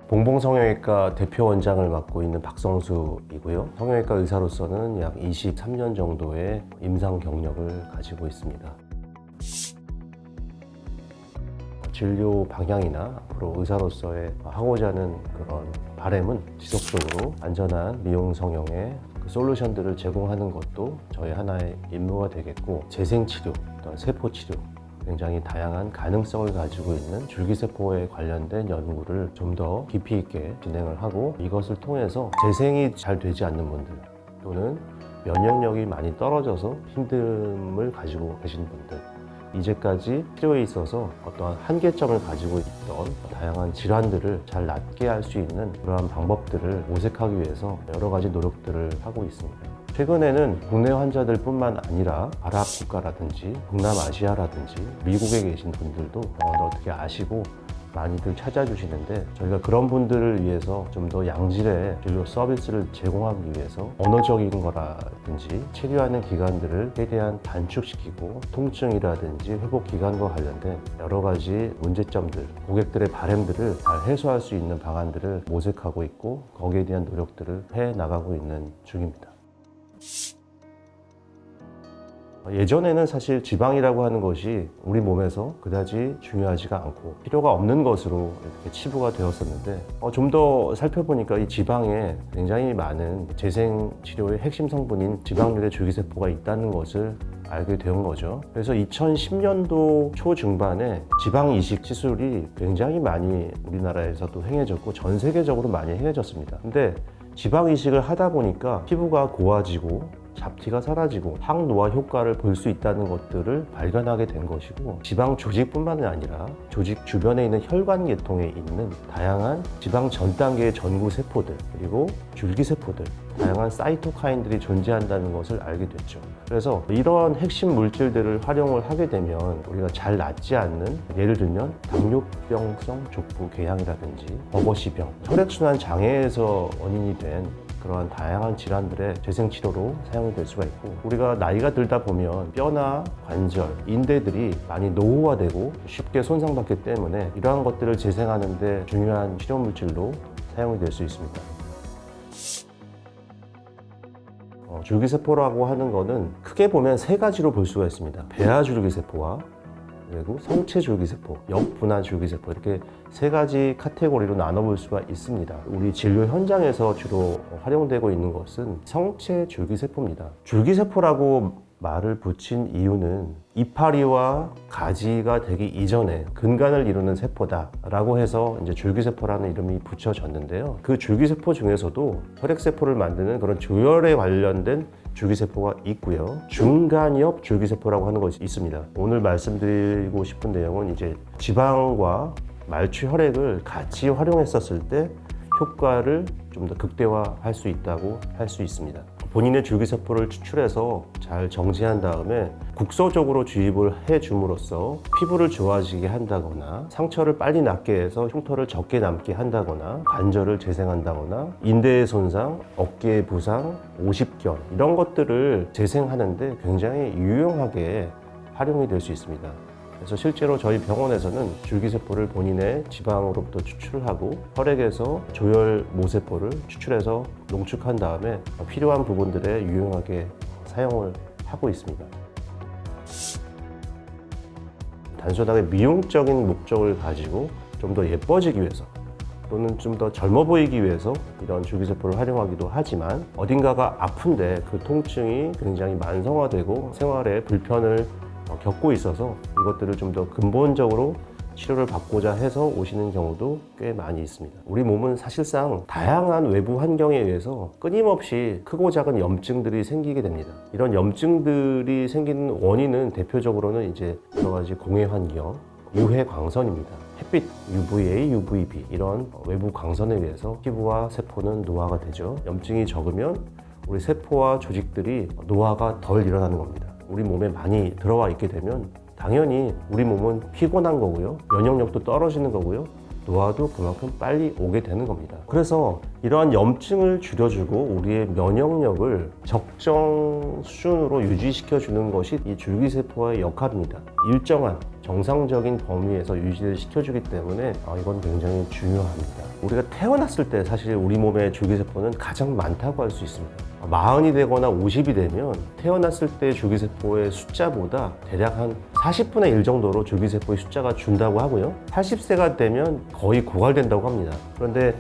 봉봉 성형외과 대표 원장을 맡고 있는 박성수이고요. 성형외과 의사로서는 약 23년 정도의 임상 경력을 가지고 있습니다. 진료 방향이나 앞으로 의사로서의 하고자 하는 그런 바람은 지속적으로 안전한 미용 성형의 그 솔루션들을 제공하는 것도 저의 하나의 임무가 되겠고, 재생치료, 또는 세포치료, 굉장히 다양한 가능성을 가지고 있는 줄기세포에 관련된 연구를 좀 더 깊이 있게 진행을 하고, 이것을 통해서 재생이 잘 되지 않는 분들 또는 면역력이 많이 떨어져서 힘듦을 가지고 계신 분들, 이제까지 치료에 있어서 어떠한 한계점을 가지고 있던 다양한 질환들을 잘 낫게 할 수 있는 그러한 방법들을 모색하기 위해서 여러 가지 노력들을 하고 있습니다. 최근에는 국내 환자들뿐만 아니라 아랍 국가라든지 동남아시아라든지 미국에 계신 분들도 어떻게 아시고 많이들 찾아주시는데, 저희가 그런 분들을 위해서 좀 더 양질의 진료 서비스를 제공하기 위해서 언어적인 거라든지 치료하는 기간들을 최대한 단축시키고, 통증이라든지 회복 기간과 관련된 여러 가지 문제점들, 고객들의 바람들을 잘 해소할 수 있는 방안들을 모색하고 있고, 거기에 대한 노력들을 해 나가고 있는 중입니다. 예전에는 사실 지방이라고 하는 것이 우리 몸에서 그다지 중요하지가 않고 필요가 없는 것으로 이렇게 치부가 되었었는데, 좀 더 살펴보니까 이 지방에 굉장히 많은 재생 치료의 핵심 성분인 지방률의 줄기세포가 있다는 것을 알게 된 거죠. 그래서 2010년도 초중반에 지방 이식 시술이 굉장히 많이 우리나라에서도 행해졌고 전 세계적으로 많이 행해졌습니다. 근데 지방 이식을 하다 보니까 피부가 고와지고 잡티가 사라지고 항노화 효과를 볼 수 있다는 것들을 발견하게 된 것이고, 지방 조직뿐만 아니라 조직 주변에 있는 혈관 계통에 있는 다양한 지방 전 단계의 전구 세포들, 그리고 줄기세포들, 다양한 사이토카인들이 존재한다는 것을 알게 됐죠. 그래서 이런 핵심 물질들을 활용을 하게 되면 우리가 잘 낫지 않는, 예를 들면 당뇨병성 족부 궤양이라든지 버거시병, 혈액순환 장애에서 원인이 된 그러한 다양한 질환들의 재생치료로 사용이 될 수가 있고, 우리가 나이가 들다 보면 뼈나 관절, 인대들이 많이 노후화되고 쉽게 손상받기 때문에 이러한 것들을 재생하는 데 중요한 치료물질로 사용이 될 수 있습니다. 줄기세포라고 하는 것은 크게 보면 세 가지로 볼 수가 있습니다. 배아줄기세포와 그리고 성체줄기세포, 역분화줄기세포, 이렇게 세 가지 카테고리로 나눠볼 수가 있습니다. 우리 진료 현장에서 주로 활용되고 있는 것은 성체줄기세포입니다. 줄기세포라고 말을 붙인 이유는 이파리와 가지가 되기 이전에 근간을 이루는 세포다라고 해서 이제 줄기세포라는 이름이 붙여졌는데요. 그 줄기세포 중에서도 혈액세포를 만드는 그런 조혈에 관련된 줄기세포가 있고요. 중간엽 줄기세포라고 하는 것이 있습니다. 오늘 말씀드리고 싶은 내용은 이제 지방과 말초 혈액을 같이 활용했었을 때 효과를 좀 더 극대화할 수 있다고 할 수 있습니다. 본인의 줄기세포를 추출해서 잘 정지한 다음에 국소적으로 주입을 해줌으로써 피부를 좋아지게 한다거나, 상처를 빨리 낫게 해서 흉터를 적게 남게 한다거나, 관절을 재생한다거나, 인대의 손상, 어깨의 부상, 오십견, 이런 것들을 재생하는데 굉장히 유용하게 활용이 될 수 있습니다. 그래서 실제로 저희 병원에서는 줄기세포를 본인의 지방으로부터 추출하고 혈액에서 조혈 모세포를 추출해서 농축한 다음에 필요한 부분들에 유용하게 사용을 하고 있습니다. 단순하게 미용적인 목적을 가지고 좀 더 예뻐지기 위해서 또는 좀 더 젊어 보이기 위해서 이런 줄기세포를 활용하기도 하지만, 어딘가가 아픈데 그 통증이 굉장히 만성화되고 생활에 불편을 겪고 있어서 이것들을 좀 더 근본적으로 치료를 받고자 해서 오시는 경우도 꽤 많이 있습니다. 우리 몸은 사실상 다양한 외부 환경에 의해서 끊임없이 크고 작은 염증들이 생기게 됩니다. 이런 염증들이 생기는 원인은 대표적으로는 이제 여러 가지 공해 환경, UV 광선입니다. 햇빛, UVA, UVB, 이런 외부 광선에 의해서 피부와 세포는 노화가 되죠. 염증이 적으면 우리 세포와 조직들이 노화가 덜 일어나는 겁니다. 우리 몸에 많이 들어와 있게 되면 당연히 우리 몸은 피곤한 거고요, 면역력도 떨어지는 거고요, 노화도 그만큼 빨리 오게 되는 겁니다. 그래서 이러한 염증을 줄여주고 우리의 면역력을 적정 수준으로 유지시켜주는 것이 이 줄기세포의 역할입니다. 일정한 정상적인 범위에서 유지를 시켜주기 때문에 이건 굉장히 중요합니다. 우리가 태어났을 때 사실 우리 몸의 줄기세포는 가장 많다고 할 수 있습니다. 40이 되거나 50이 되면 태어났을 때 줄기세포의 숫자보다 대략 한 40분의 1 정도로 줄기세포의 숫자가 준다고 하고요. 80세가 되면 거의 고갈된다고 합니다. 그런데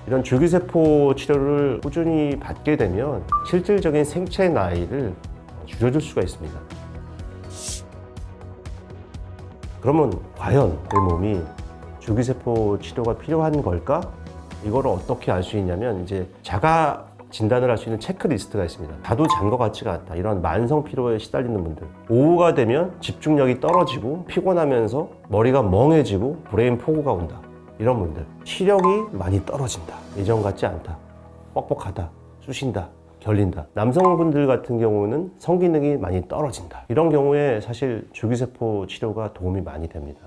이런 줄기세포 치료를 꾸준히 받게 되면 실질적인 생체 나이를 줄여줄 수가 있습니다. 그러면 과연 내 몸이 줄기세포 치료가 필요한 걸까? 이거를 어떻게 알 수 있냐면 이제 자가 진단을 할 수 있는 체크리스트가 있습니다. 자도 잔 것 같지가 않다. 이런 만성 피로에 시달리는 분들. 오후가 되면 집중력이 떨어지고 피곤하면서 머리가 멍해지고 브레인 포구가 온다. 이런 분들. 시력이 많이 떨어진다. 예전 같지 않다. 뻑뻑하다. 쑤신다. 결린다. 남성분들 같은 경우는 성기능이 많이 떨어진다. 이런 경우에 사실 줄기세포 치료가 도움이 많이 됩니다.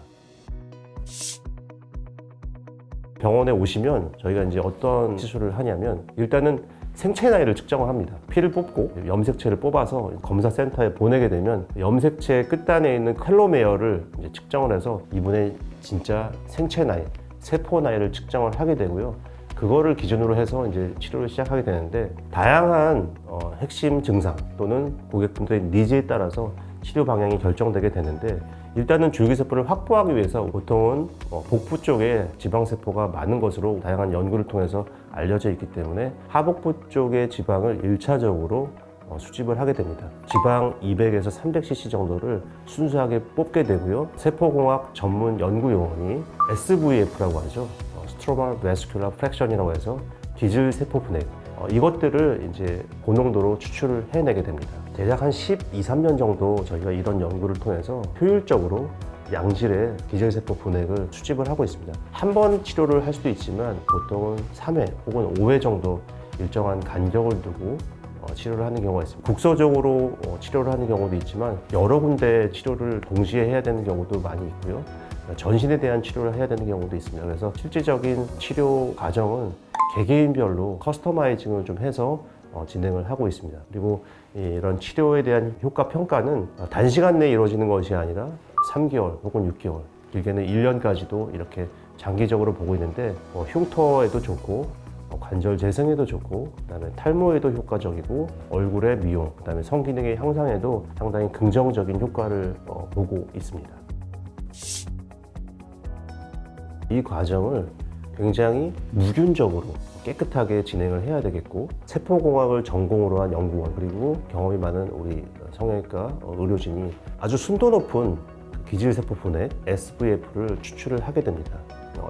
병원에 오시면 저희가 이제 어떤 시술을 하냐면 일단은 생체 나이를 측정을 합니다. 피를 뽑고 염색체를 뽑아서 검사센터에 보내게 되면 염색체 끝단에 있는 텔로메어를 이제 측정을 해서 이분의 진짜 생체 나이, 세포 나이를 측정을 하게 되고요. 그거를 기준으로 해서 이제 치료를 시작하게 되는데 다양한 핵심 증상 또는 고객분들의 니즈에 따라서 치료 방향이 결정되게 되는데 일단은 줄기세포를 확보하기 위해서 보통은 복부 쪽에 지방세포가 많은 것으로 다양한 연구를 통해서 알려져 있기 때문에 하복부 쪽의 지방을 1차적으로 수집을 하게 됩니다. 지방 200에서 300cc 정도를 순수하게 뽑게 되고요. 세포공학 전문 연구 용어니 SVF라고 하죠. 스트로마 베스큘러 프랙션이라고 해서 기질세포 분해. 이것들을 이제 고농도로 추출을 해내게 됩니다. 대략 한 12~13년 정도 저희가 이런 연구를 통해서 효율적으로 양질의 기질세포 분액을 수집을 하고 있습니다. 한 번 치료를 할 수도 있지만 보통은 3회 혹은 5회 정도 일정한 간격을 두고 치료를 하는 경우가 있습니다. 국소적으로 치료를 하는 경우도 있지만 여러 군데 치료를 동시에 해야 되는 경우도 많이 있고요. 전신에 대한 치료를 해야 되는 경우도 있습니다. 그래서 실질적인 치료 과정은 개개인별로 커스터마이징을 좀 해서 진행을 하고 있습니다. 그리고 이런 치료에 대한 효과 평가는 단시간 내에 이루어지는 것이 아니라 3개월 혹은 6개월, 길게는 1년까지도 이렇게 장기적으로 보고 있는데 흉터에도 좋고 관절 재생에도 좋고 그다음에 탈모에도 효과적이고 얼굴의 미용, 그다음에 성기능의 향상에도 상당히 긍정적인 효과를 보고 있습니다. 이 과정을 굉장히 무균적으로 깨끗하게 진행을 해야 되겠고 세포공학을 전공으로 한 연구원 그리고 경험이 많은 우리 성형외과 의료진이 아주 순도 높은 기질세포 분해 SVF를 추출을 하게 됩니다.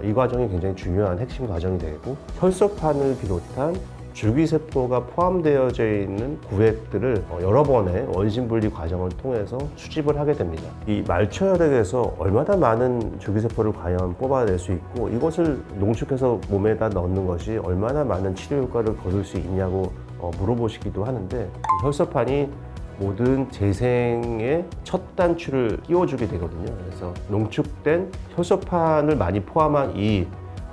이 과정이 굉장히 중요한 핵심 과정이 되고 혈소판을 비롯한 줄기세포가 포함되어져 있는 구획들을 여러 번의 원심분리 과정을 통해서 수집을 하게 됩니다. 이 말초혈액에서 얼마나 많은 줄기세포를 과연 뽑아낼 수 있고 이것을 농축해서 몸에다 넣는 것이 얼마나 많은 치료 효과를 거둘 수 있냐고 물어보시기도 하는데 혈소판이 모든 재생의 첫 단추를 끼워주게 되거든요. 그래서 농축된 혈소판을 많이 포함한 이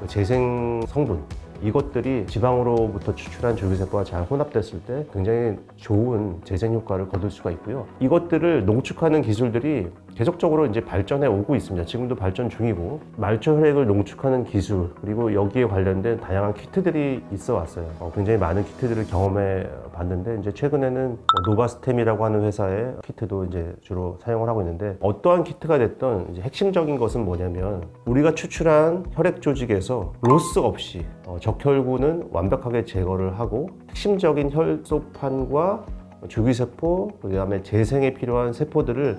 재생 성분 이것들이 지방으로부터 추출한 줄기세포와 잘 혼합됐을 때 굉장히 좋은 재생 효과를 거둘 수가 있고요. 이것들을 농축하는 기술들이 계속적으로 이제 발전해 오고 있습니다. 지금도 발전 중이고 말초혈액을 농축하는 기술 그리고 여기에 관련된 다양한 키트들이 있어 왔어요. 굉장히 많은 키트들을 경험해 봤는데 이제 최근에는 노바스템이라고 하는 회사의 키트도 이제 주로 사용을 하고 있는데 어떠한 키트가 됐던 이제 핵심적인 것은 뭐냐면 우리가 추출한 혈액 조직에서 로스 없이 적혈구는 완벽하게 제거를 하고 핵심적인 혈소판과 줄기세포 그다음에 재생에 필요한 세포들을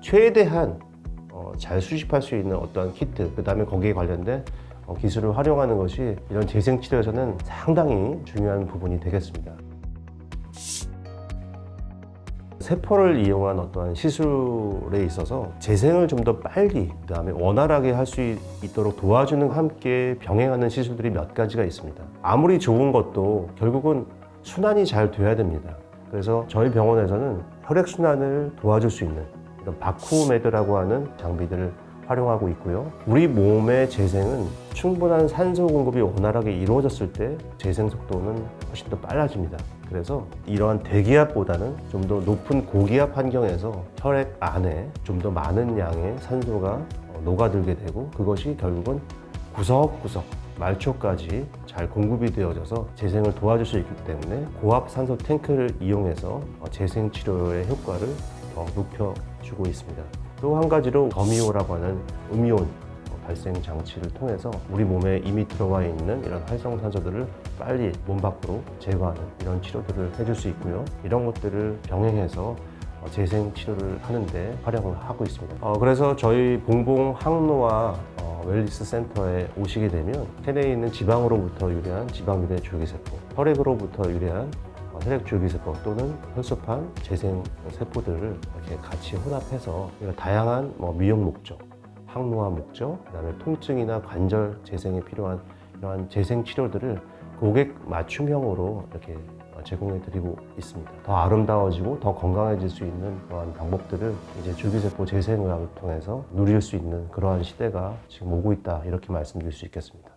최대한 잘 수집할 수 있는 어떠한 키트 그 다음에 거기에 관련된 기술을 활용하는 것이 이런 재생치료에서는 상당히 중요한 부분이 되겠습니다. 세포를 이용한 어떠한 시술에 있어서 재생을 좀 더 빨리 그 다음에 원활하게 할 수 있도록 도와주는 함께 병행하는 시술들이 몇 가지가 있습니다. 아무리 좋은 것도 결국은 순환이 잘 돼야 됩니다. 그래서 저희 병원에서는 혈액순환을 도와줄 수 있는 이런 바쿠메드라고 하는 장비들을 활용하고 있고요. 우리 몸의 재생은 충분한 산소 공급이 원활하게 이루어졌을 때 재생 속도는 훨씬 더 빨라집니다. 그래서 이러한 대기압보다는 좀 더 높은 고기압 환경에서 혈액 안에 좀 더 많은 양의 산소가 녹아들게 되고, 그것이 결국은 구석구석 말초까지 잘 공급이 되어져서 재생을 도와줄 수 있기 때문에 고압 산소 탱크를 이용해서 재생 치료의 효과를 더 높여주고 있습니다. 또 한 가지로 더미오라고 하는 음이온 발생 장치를 통해서 우리 몸에 이미 들어와 있는 이런 활성산소들을 빨리 몸 밖으로 제거하는 이런 치료들을 해줄 수 있고요. 이런 것들을 병행해서 재생 치료를 하는데 활용을 하고 있습니다. 그래서 저희 봉봉 항노화 웰리스 센터에 오시게 되면 체내에 있는 지방으로부터 유래한 지방유래 줄기세포, 혈액으로부터 유래한 혈액 줄기세포 또는 혈소판 재생 세포들을 이렇게 같이 혼합해서 다양한 미용 목적, 항노화 목적, 그다음에 통증이나 관절 재생에 필요한 이러한 재생 치료들을 고객 맞춤형으로 이렇게 제공해 드리고 있습니다. 더 아름다워지고 더 건강해질 수 있는 그러한 방법들을 이제 줄기세포 재생의학을 통해서 누릴 수 있는 그러한 시대가 지금 오고 있다, 이렇게 말씀드릴 수 있겠습니다.